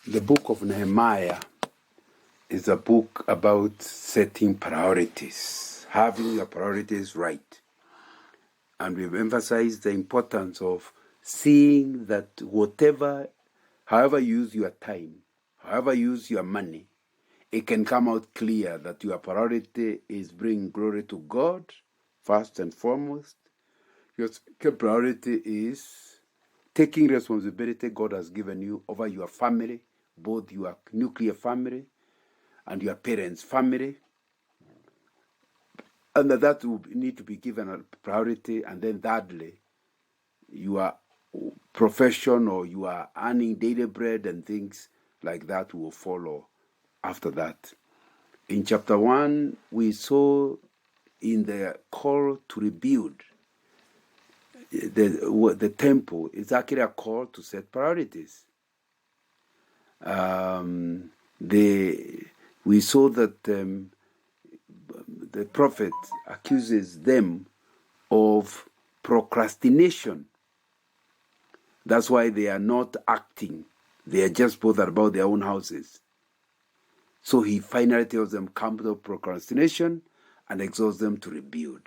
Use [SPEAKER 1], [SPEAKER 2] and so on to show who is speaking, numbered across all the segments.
[SPEAKER 1] The book of Nehemiah is a book about setting priorities, having your priorities right. And we've emphasized the importance of seeing that however you use your time, however you use your money, it can come out clear that your priority is bringing glory to God, first and foremost. Your second priority is taking responsibility God has given you over your family, both your nuclear family and your parents' family. And that will need to be given a priority. And then thirdly, your profession or you are earning daily bread and things like that will follow after that. In chapter 1, we saw in the call to rebuild the temple is actually a call to set priorities. We saw that the prophet accuses them of procrastination. That's why they are not acting. They are just bothered about their own houses. So he finally tells them, come to procrastination and exhorts them to rebuild.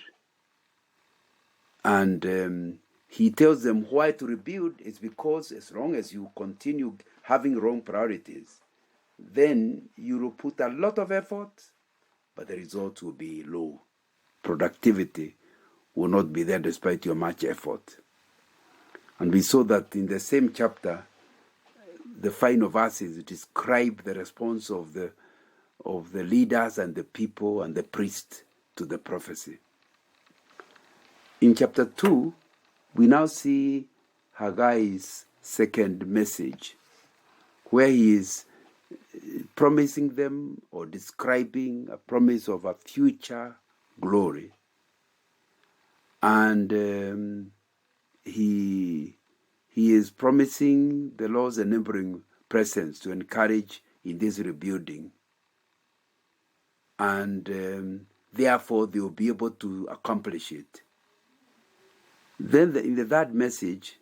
[SPEAKER 1] And he tells them why to rebuild is because as long as you continue having wrong priorities, then you will put a lot of effort, but the result will be low. Productivity will not be there despite your much effort. And we saw that in the same chapter, the final verses describe the response of the leaders and the people and the priests to the prophecy. In chapter 2, we now see Haggai's second message, where he is promising them or describing a promise of a future glory. And he is promising the Lord's enabling presence to encourage in this rebuilding. And therefore, they will be able to accomplish it. Then in the third message,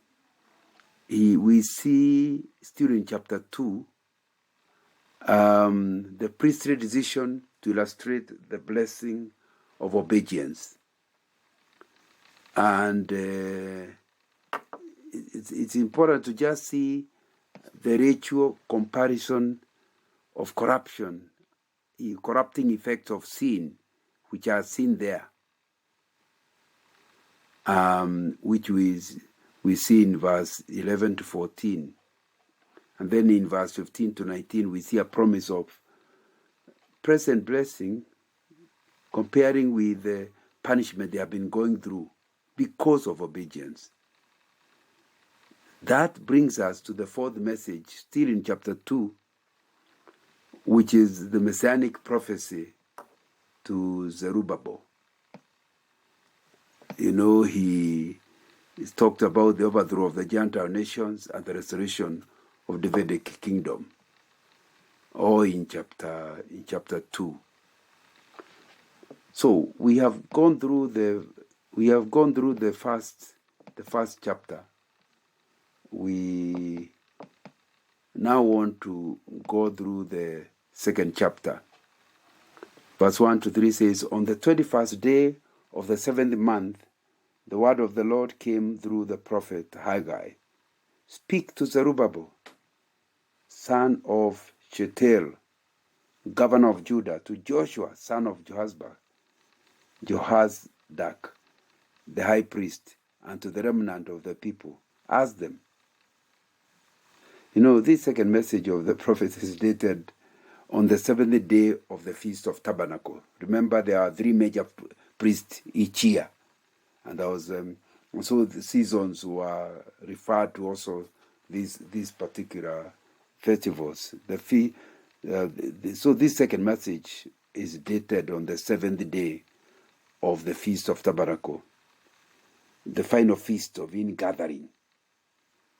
[SPEAKER 1] we see, still in chapter 2, the priestly decision to illustrate the blessing of obedience. And it's important to just see the ritual comparison of corrupting effects of sin, which are seen there, which we see in verse 11 to 14. And then in verse 15 to 19, we see a promise of present blessing comparing with the punishment they have been going through because of obedience. That brings us to the fourth message, still in chapter 2, which is the messianic prophecy to Zerubbabel. You know, he talked about the overthrow of the Gentile nations and the restoration of the Davidic kingdom, all in chapter 2. So we have gone through the first chapter. We now want to go through the second chapter. Verse 1 to 3 says, on the 21st day of the 7th month, the word of the Lord came through the prophet Haggai. Speak to Zerubbabel, son of Shealtiel, governor of Judah, to Joshua, son of Jehozadak, the high priest, and to the remnant of the people. Ask them. You know, this second message of the prophet is dated on the 7th day of the Feast of Tabernacle. Remember, there are 3 major priests each year. And there was, so the seasons were referred to also these particular festivals. So this second message is dated on the 7th day of the Feast of Tabernacle, the final feast of ingathering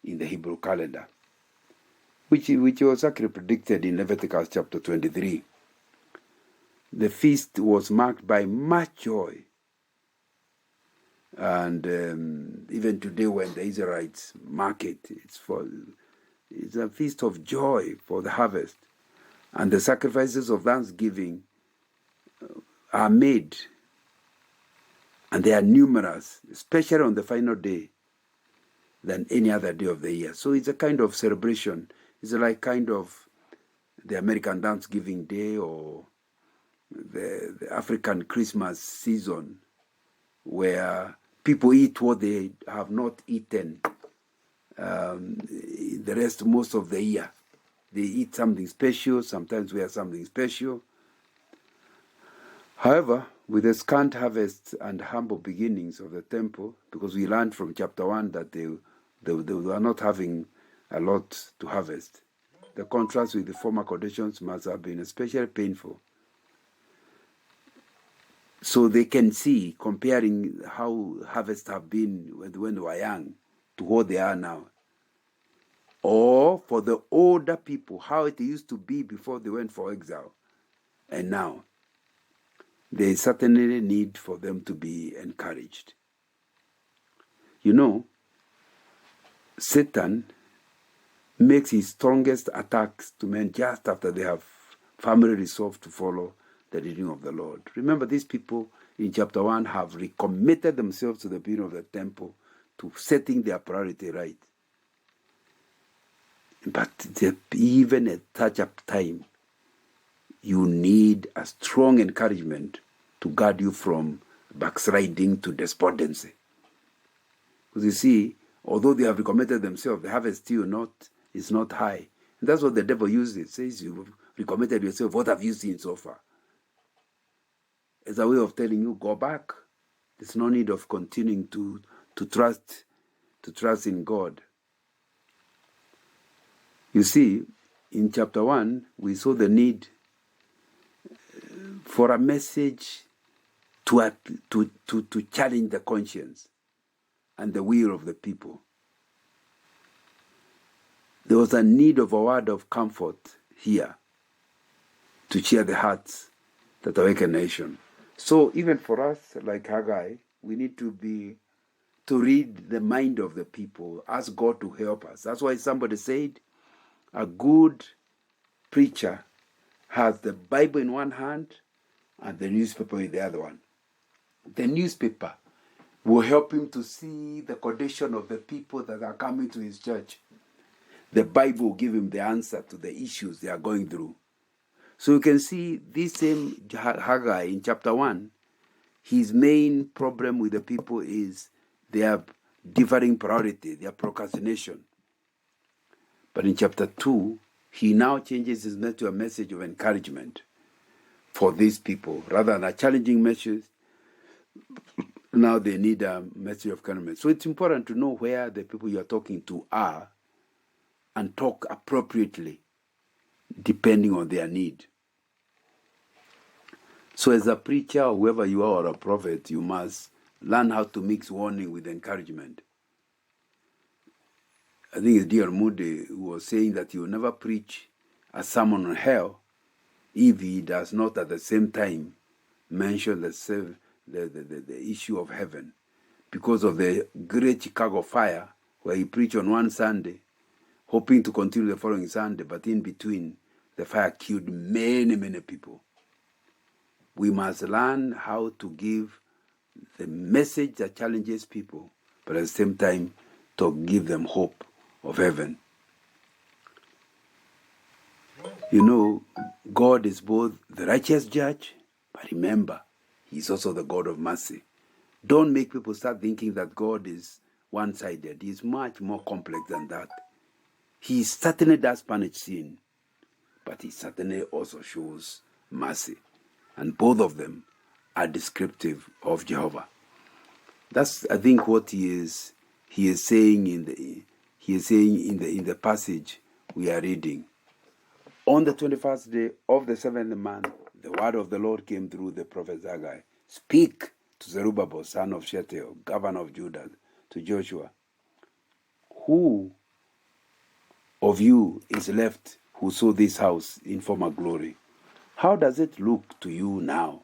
[SPEAKER 1] in the Hebrew calendar, which was actually predicted in Leviticus chapter 23. The feast was marked by much joy. And even today when the Israelites mark it, It's a feast of joy for the harvest. And the sacrifices of thanksgiving are made. And they are numerous, especially on the final day, than any other day of the year. So it's a kind of celebration. It's like kind of the American Thanksgiving Day or the African Christmas season, where people eat what they have not eaten the rest most of the year. They eat something special, sometimes we have something special. However, with the scant harvest and humble beginnings of the temple, because we learned from chapter 1 that they were not having a lot to harvest, the contrast with the former conditions must have been especially painful. So they can see, comparing how harvests have been when they were young to what they are now. Or for the older people, how it used to be before they went for exile. And now, there is certainly a need for them to be encouraged. You know, Satan makes his strongest attacks to men just after they have firmly resolved to follow the leading of the Lord. Remember, these people in chapter 1 have recommitted themselves to the building of the temple, to setting their priority right. But even at such a time, you need a strong encouragement to guard you from backsliding to despondency. Because you see, although they have recommitted themselves, the harvest still is not high. And that's what the devil uses. It says, you've recommitted yourself. What have you seen so far? It's a way of telling you, go back. There's no need of continuing to trust in God. You see, in chapter 1, we saw the need for a message to challenge the conscience and the will of the people. There was a need of a word of comfort here to cheer the hearts that awake a nation. So even for us, like Haggai, we need to read the mind of the people, ask God to help us. That's why somebody said, a good preacher has the Bible in one hand and the newspaper in the other one. The newspaper will help him to see the condition of the people that are coming to his church. The Bible will give him the answer to the issues they are going through. So you can see this same Haggai in chapter 1, his main problem with the people is their differing priority, their procrastination. But in chapter 2, he now changes his message to a message of encouragement for these people. Rather than a challenging message, now they need a message of encouragement. So it's important to know where the people you are talking to are and talk appropriately depending on their need. So as a preacher, or whoever you are, or a prophet, you must learn how to mix warning with encouragement. I think it's dear Moody who was saying that he will never preach a sermon on hell if he does not at the same time mention the issue of heaven. Because of the great Chicago fire, where he preached on one Sunday, hoping to continue the following Sunday, but in between, the fire killed many, many people. We must learn how to give the message that challenges people, but at the same time, to give them hope of heaven. You know, God is both the righteous judge, but remember, He's also the God of mercy. Don't make people start thinking that God is one-sided. He's much more complex than that. He certainly does punish sin, but He certainly also shows mercy. And both of them are descriptive of Jehovah. That's, I think, what he is saying in the passage we are reading. On the 21st day of the 7th month, the word of the Lord came through the prophet Haggai. Speak to Zerubbabel, son of Shealtiel, governor of Judah, to Joshua. Who of you is left who saw this house in former glory? How does it look to you now?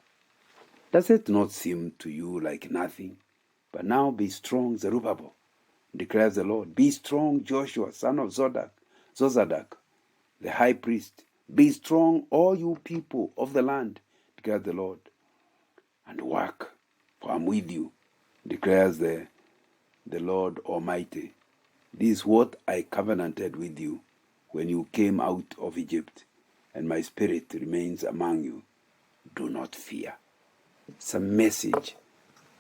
[SPEAKER 1] Does it not seem to you like nothing? But now be strong, Zerubbabel, declares the Lord. Be strong, Joshua, son of Zodak. Zozadak, the high priest, be strong, all you people of the land, declares the Lord, and work, for I'm with you, declares the Lord Almighty. This is what I covenanted with you when you came out of Egypt, and my spirit remains among you. Do not fear. It's a message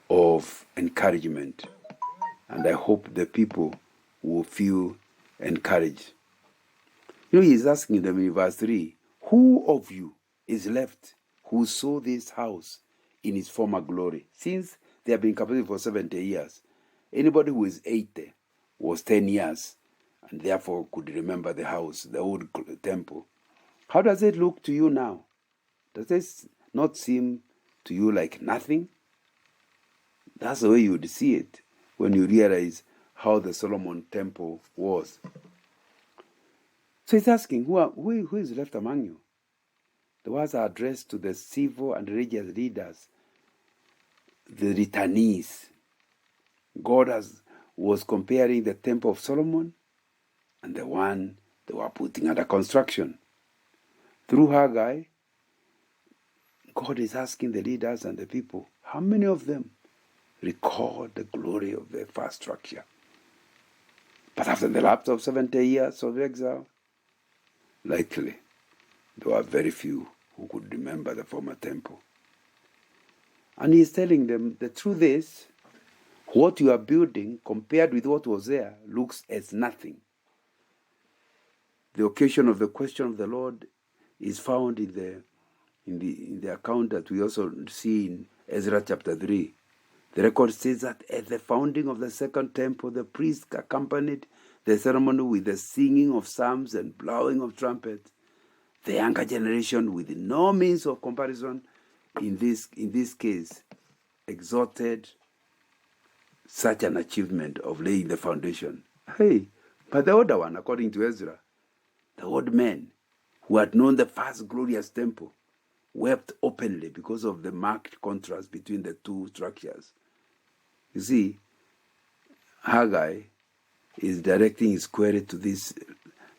[SPEAKER 1] of encouragement, and I hope the people will feel encouraged. He's asking them in verse 3, who of you is left who saw this house in its former glory? Since they have been captive for 70 years, anybody who is 80 was 10 years and therefore could remember the house, the old temple. How does it look to you now? Does this not seem to you like nothing? That's the way you would see it when you realize how the Solomon temple was. So he's asking, who is left among you? The words are addressed to the civil and religious leaders, the returnees. God was comparing the temple of Solomon and the one they were putting under construction. Through Haggai, God is asking the leaders and the people, how many of them recall the glory of the first structure? But after the lapse of 70 years of exile, likely there were very few who could remember the former temple. And he's telling them the truth is, what you are building compared with what was there looks as nothing. The occasion of the question of the Lord is found in the account that we also see in Ezra chapter 3. The record says that at the founding of the second temple, the priests accompanied the ceremony with the singing of psalms and blowing of trumpets. The younger generation, with no means of comparison, in this case, exalted such an achievement of laying the foundation. Hey, but the older one, according to Ezra, the old men who had known the first glorious temple, wept openly because of the marked contrast between the two structures. You see, Haggai is directing his query to this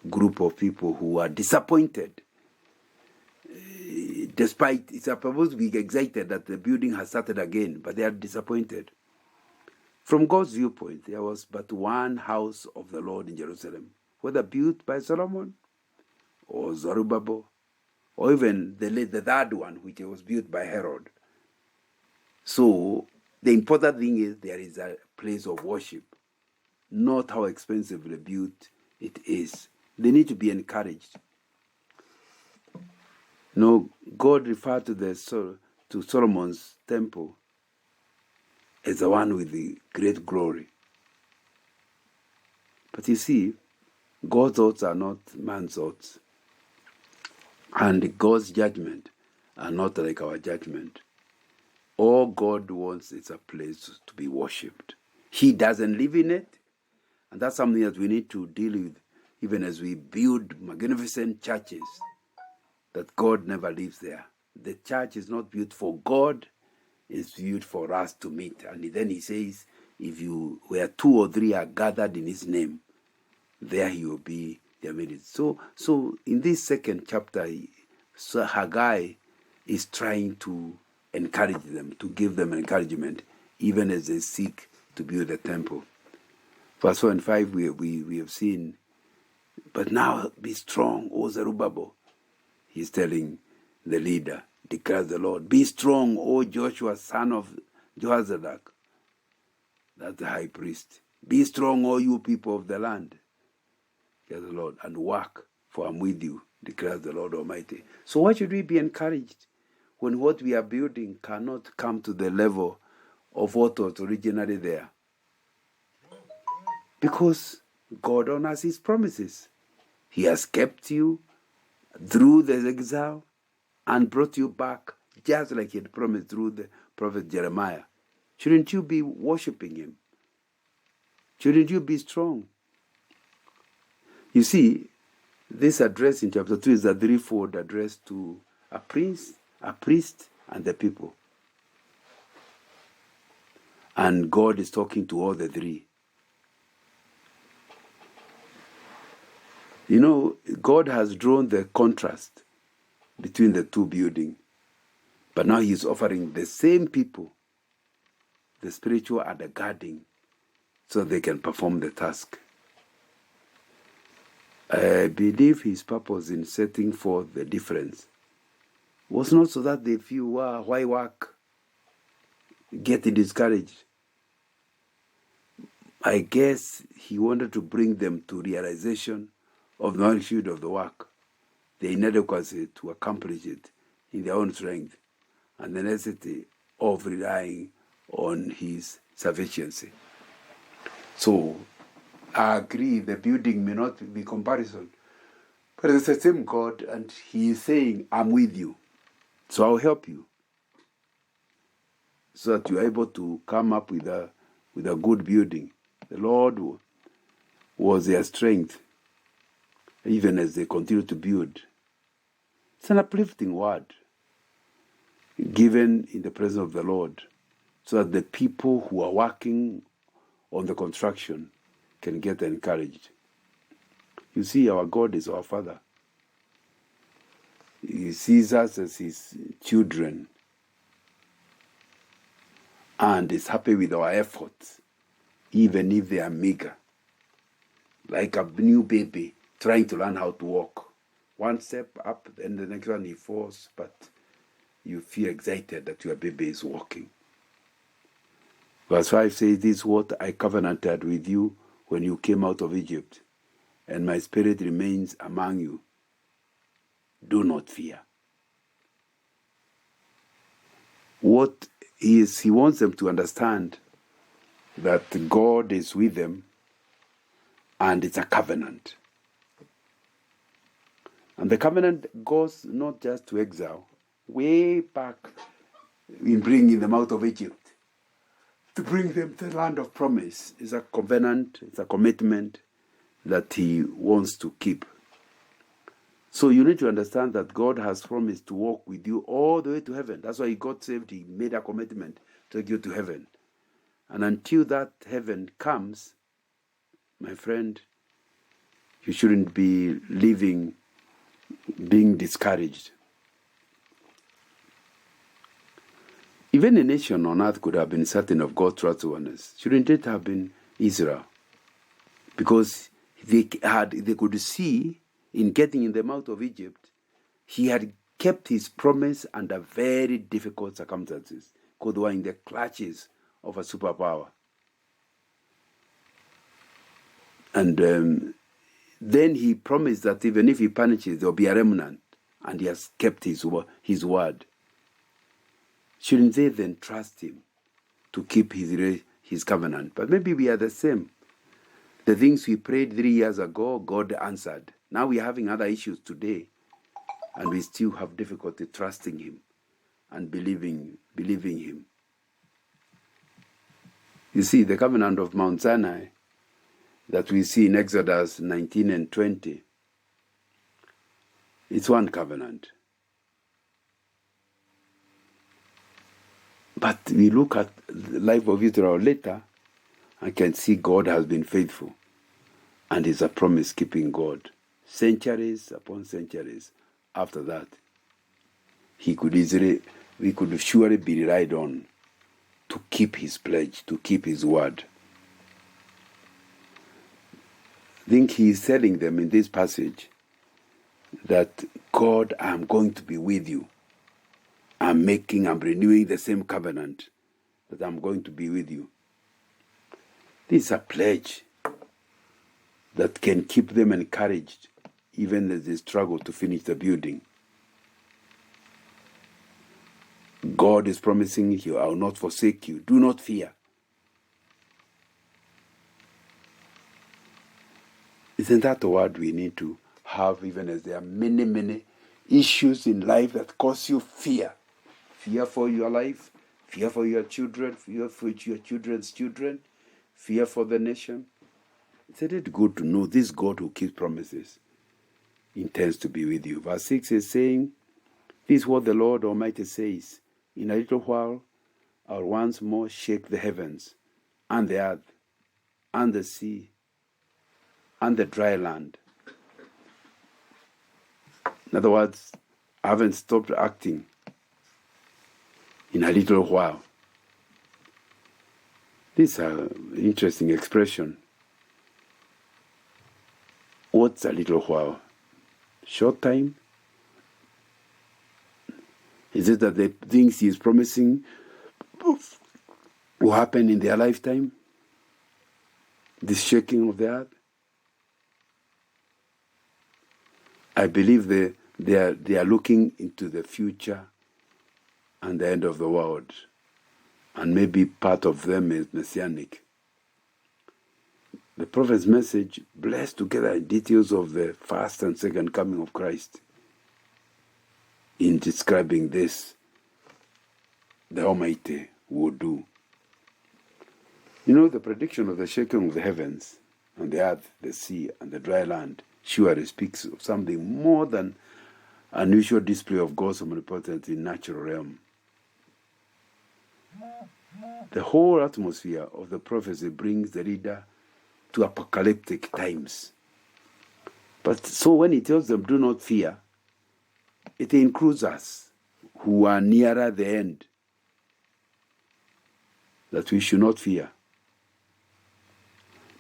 [SPEAKER 1] group of people who are disappointed. Despite it's supposed to be excited that the building has started again, but they are disappointed. From God's viewpoint, there was but one house of the Lord in Jerusalem, whether built by Solomon or Zerubbabel, or even the third one, which was built by Herod. So the important thing is there is a place of worship, not how expensively built it is. They need to be encouraged. No, God referred to Solomon's temple as the one with the great glory. But you see, God's thoughts are not man's thoughts. And God's judgment are not like our judgment. All God wants is a place to be worshipped. He doesn't live in it. And that's something that we need to deal with even as we build magnificent churches, that God never lives there. The church is not built for God, it's built for us to meet. And then he says, if you where 2 or 3 are gathered in his name, there he will be their midst. So in this second chapter, Haggai is trying to encourage them, to give them encouragement, even as they seek to build a temple. Verse 4 and 5, we have seen, but now be strong, O Zerubbabel. He's telling the leader, declares the Lord, be strong, O Joshua, son of Jehozadak. That's the high priest. Be strong, all you people of the land, declares the Lord, and work, for I'm with you, declares the Lord Almighty. So why should we be encouraged when what we are building cannot come to the level of what was originally there? Because God honors his promises. He has kept you through the exile and brought you back just like he had promised through the prophet Jeremiah. Shouldn't you be worshiping him? Shouldn't you be strong? You see, this address in chapter 2 is a threefold address to a priest, and the people. And God is talking to all the three. You know, God has drawn the contrast between the two buildings, but now he's offering the same people the spiritual undergirding so they can perform the task. I believe his purpose in setting forth the difference was not so that they feel, wow, why work? Getting discouraged. I guess he wanted to bring them to realization of the magnitude of the work, the inadequacy to accomplish it in their own strength, and the necessity of relying on his sufficiency. So I agree, the building may not be comparison, but it's the same God, and he is saying, I'm with you, so I'll help you, so that you're able to come up with a good building. The Lord was their strength, even as they continue to build. It's an uplifting word given in the presence of the Lord, so that the people who are working on the construction can get encouraged. You see, our God is our Father. He sees us as his children and is happy with our efforts, even if they are meager. Like a new baby trying to learn how to walk. One step up, and the next one he falls, but you feel excited that your baby is walking. Verse 5 says, this is what I covenanted with you when you came out of Egypt, and my spirit remains among you. Do not fear. What is, he wants them to understand that God is with them, and it's a covenant. And the covenant goes not just to exile, way back in bringing them out of Egypt, to bring them to the land of promise. It's a covenant, it's a commitment that he wants to keep. So you need to understand that God has promised to walk with you all the way to heaven. That's why he got saved. He made a commitment to take you to heaven. And until that heaven comes, my friend, you shouldn't be living, being discouraged. Even a nation on earth could have been certain of God's trustworthiness. Shouldn't it have been Israel? Because they could see in getting them out of Egypt, he had kept his promise under very difficult circumstances, because they were in the clutches of a superpower. And then he promised that even if he punishes, there will be a remnant, and he has kept his word. Shouldn't they then trust him to keep his covenant? But maybe we are the same. The things we prayed 3 years ago, God answered. Now we are having other issues today, and we still have difficulty trusting him and believing him. You see, the covenant of Mount Sinai that we see in Exodus 19 and 20, it's one covenant. But we look at the life of Israel later and can see God has been faithful and is a promise-keeping God. Centuries upon centuries after that, we could surely be relied on to keep his pledge, to keep his word. I think he is telling them in this passage that, God, I'm going to be with you. I'm renewing the same covenant, that I'm going to be with you. This is a pledge that can keep them encouraged even as they struggle to finish the building. God is promising you, I will not forsake you. Do not fear. Isn't that a word we need to have, even as there are many, many issues in life that cause you fear? Fear for your life, fear for your children, fear for your children's children, fear for the nation. Isn't it good to know this God who keeps promises intends to be with you? Verse 6 is saying, this is what the Lord Almighty says, in a little while I will once more shake the heavens and the earth and the sea and the dry land, In other words, I haven't stopped acting in a little while. This is an interesting expression. What's a little while? Short time? Is it that the things he is promising will happen in their lifetime? This shaking of the earth? I believe they are looking into the future and the end of the world. And maybe part of them is messianic. The prophet's message blessed together details of the first and second coming of Christ. In describing this, the Almighty will do. You know, the prediction of the shaking of the heavens and the earth, the sea, and the dry land surely speaks of something more than unusual display of God's omnipotence in natural realm. The whole atmosphere of the prophecy brings the reader to apocalyptic times. But so when he tells them, do not fear, it includes us who are nearer the end, that we should not fear,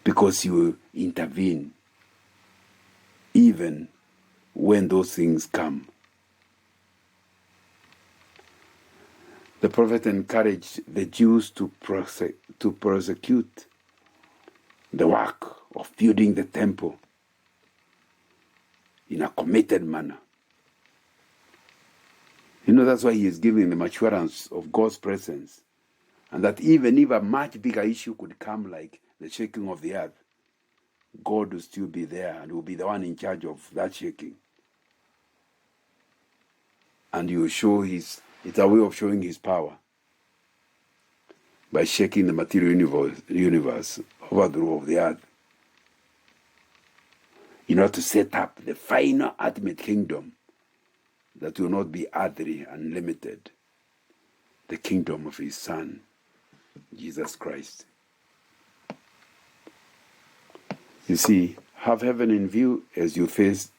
[SPEAKER 1] because he will intervene even when those things come. The prophet encouraged the Jews to prosecute the work of building the temple in a committed manner. You know, that's why he is giving them assurance of God's presence, and that even if a much bigger issue could come, like the shaking of the earth, God will still be there and will be the one in charge of that shaking. And he will show it's a way of showing his power by shaking the material universe over the rule of the earth, in order to set up the final ultimate kingdom that will not be earthly and limited, the kingdom of his Son, Jesus Christ. You see, have heaven in view as you face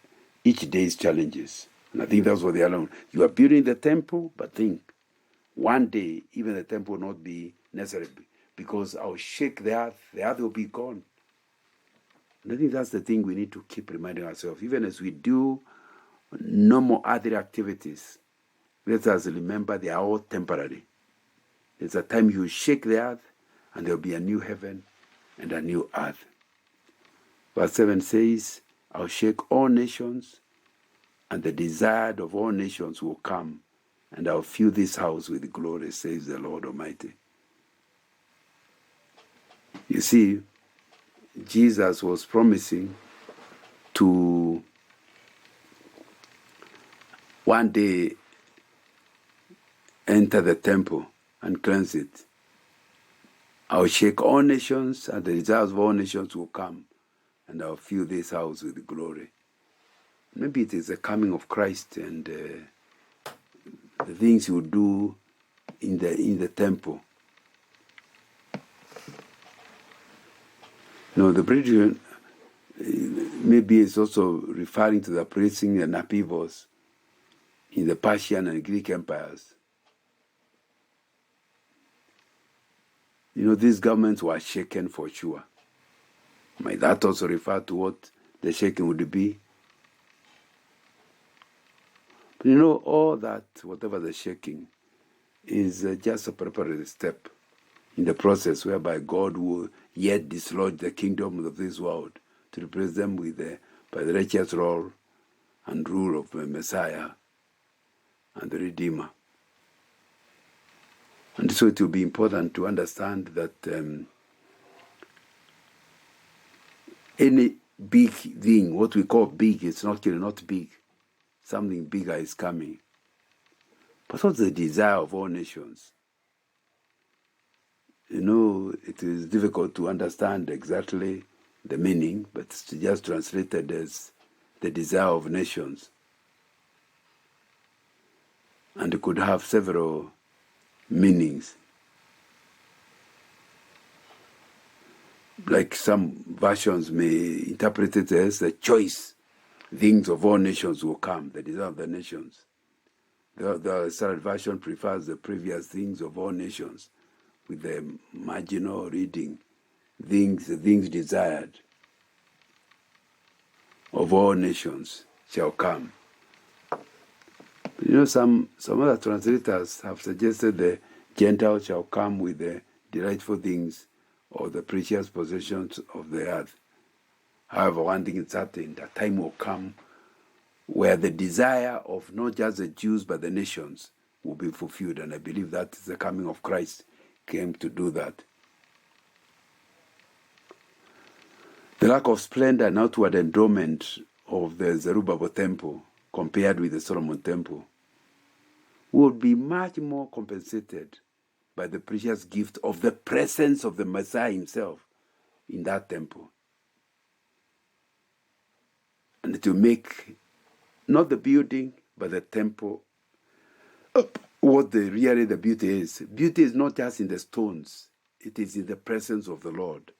[SPEAKER 1] each day's challenges. And I think that's what they are learning. You are building the temple, but think, one day, even the temple will not be necessary, because I'll shake the earth will be gone. And I think that's the thing we need to keep reminding ourselves. Even as we do normal other activities, let us remember they are all temporary. There's a time you shake the earth, and there'll be a new heaven and a new earth. Verse 7 says, I'll shake all nations, and the desired of all nations will come, and I'll fill this house with glory, says the Lord Almighty. You see, Jesus was promising to one day enter the temple and cleanse it. I'll shake all nations, and the desires of all nations will come, and I'll fill this house with glory. Maybe it is the coming of Christ and the things he will do in the temple. No, the British maybe is also referring to the pressing and upheavals in the Persian and Greek empires. You know, these governments were shaken for sure. Might that also refer to what the shaking would be? But you know, all that, whatever the shaking, is just a preparatory step in the process whereby God will yet dislodge the kingdom of this world to replace them by the righteous rule and rule of the Messiah and the Redeemer. And so it will be important to understand that any big thing, what we call big, it's not big. Something bigger is coming. But what's the desire of all nations? You know, it is difficult to understand exactly the meaning, but it's just translated as the desire of nations. And it could have several meanings. Like some versions may interpret it as the choice things of all nations will come, the desire of the nations. The Standard Version prefers the previous things of all nations with the marginal reading, things desired of all nations shall come. Some other translators have suggested the Gentiles shall come with the delightful things or the precious possessions of the earth. However, one thing is certain, that time will come where the desire of not just the Jews but the nations will be fulfilled. And I believe that is the coming of Christ came to do that. The lack of splendor and outward endowment of the Zerubbabel temple compared with the Solomon temple would be much more compensated by the precious gift of the presence of the Messiah himself in that temple. And to make not the building, but the temple what really the beauty is. Beauty is not just in the stones, it is in the presence of the Lord.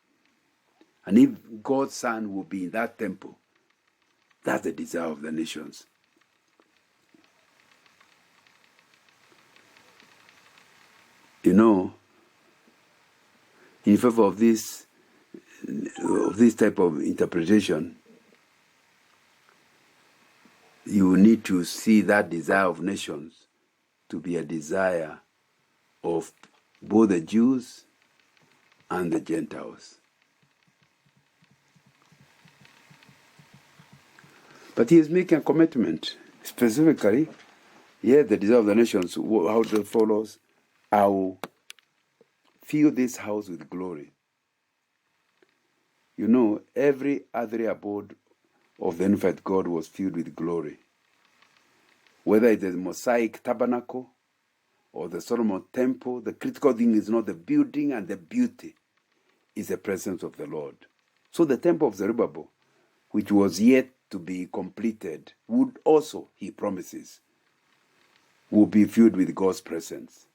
[SPEAKER 1] And if God's Son will be in that temple, that's the desire of the nations. In favor of this type of interpretation, you need to see that desire of nations to be a desire of both the Jews and the Gentiles. But he is making a commitment, specifically, the desire of the nations, how it follows, I will fill this house with glory. Every other abode of the unified God was filled with glory. Whether it is the Mosaic tabernacle or the Solomon temple, the critical thing is not the building and the beauty, is the presence of the Lord. So the temple of Zerubbabel, which was yet to be completed, would also, he promises, will be filled with God's presence.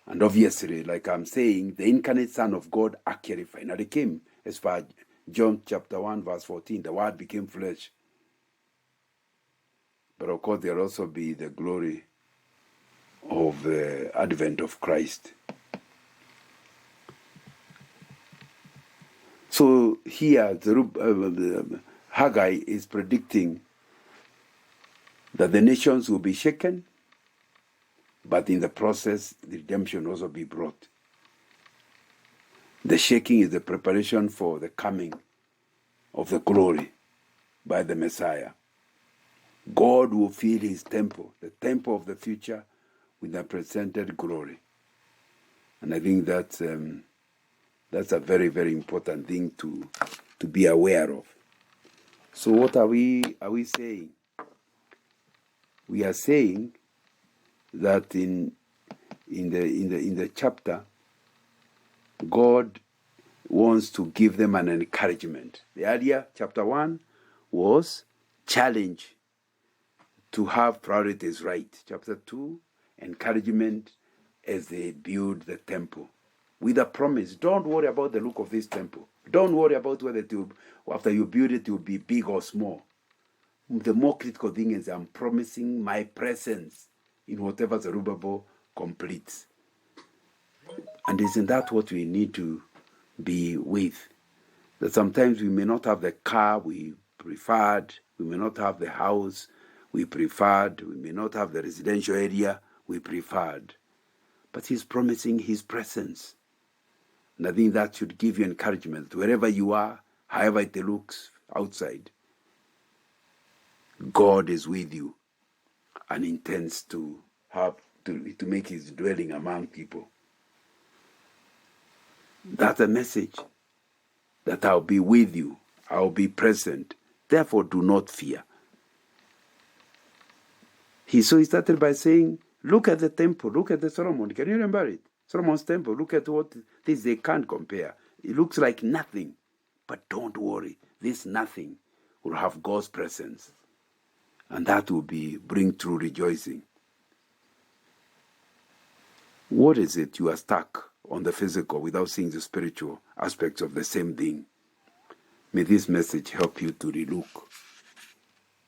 [SPEAKER 1] And obviously, like I'm saying, the incarnate Son of God actually finally came. As far as John chapter 1, verse 14, the Word became flesh. But of course, there will also be the glory of the advent of Christ. So here, Haggai is predicting that the nations will be shaken, but in the process, the redemption will also be brought. The shaking is the preparation for the coming of the glory by the Messiah. God will fill his temple, the temple of the future, with the presented glory. And I think that's a very, very important thing to be aware of. So what are we saying? We are saying that in the chapter, God wants to give them an encouragement. The earlier chapter 1 was challenge to have priorities right. Chapter 2, encouragement as they build the temple. With a promise, don't worry about the look of this temple. Don't worry about whether after you build it will be big or small. The more critical thing is I'm promising my presence in whatever Zerubbabel completes. And isn't that what we need to be with? That sometimes we may not have the car we preferred, we may not have the house we preferred, we may not have the residential area we preferred, but he's promising his presence. And I think that should give you encouragement. Wherever you are, however it looks outside, God is with you and intends to make his dwelling among people. That's a message, that I'll be with you, I'll be present. Therefore, do not fear. He started by saying, look at the temple, look at the Solomon. Can you remember it? Solomon's temple, look at what this they can't compare. It looks like nothing. But don't worry, this nothing will have God's presence. And that will bring true rejoicing. What is it you are stuck on the physical without seeing the spiritual aspects of the same thing? May this message help you to relook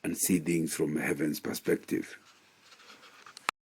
[SPEAKER 1] and see things from heaven's perspective.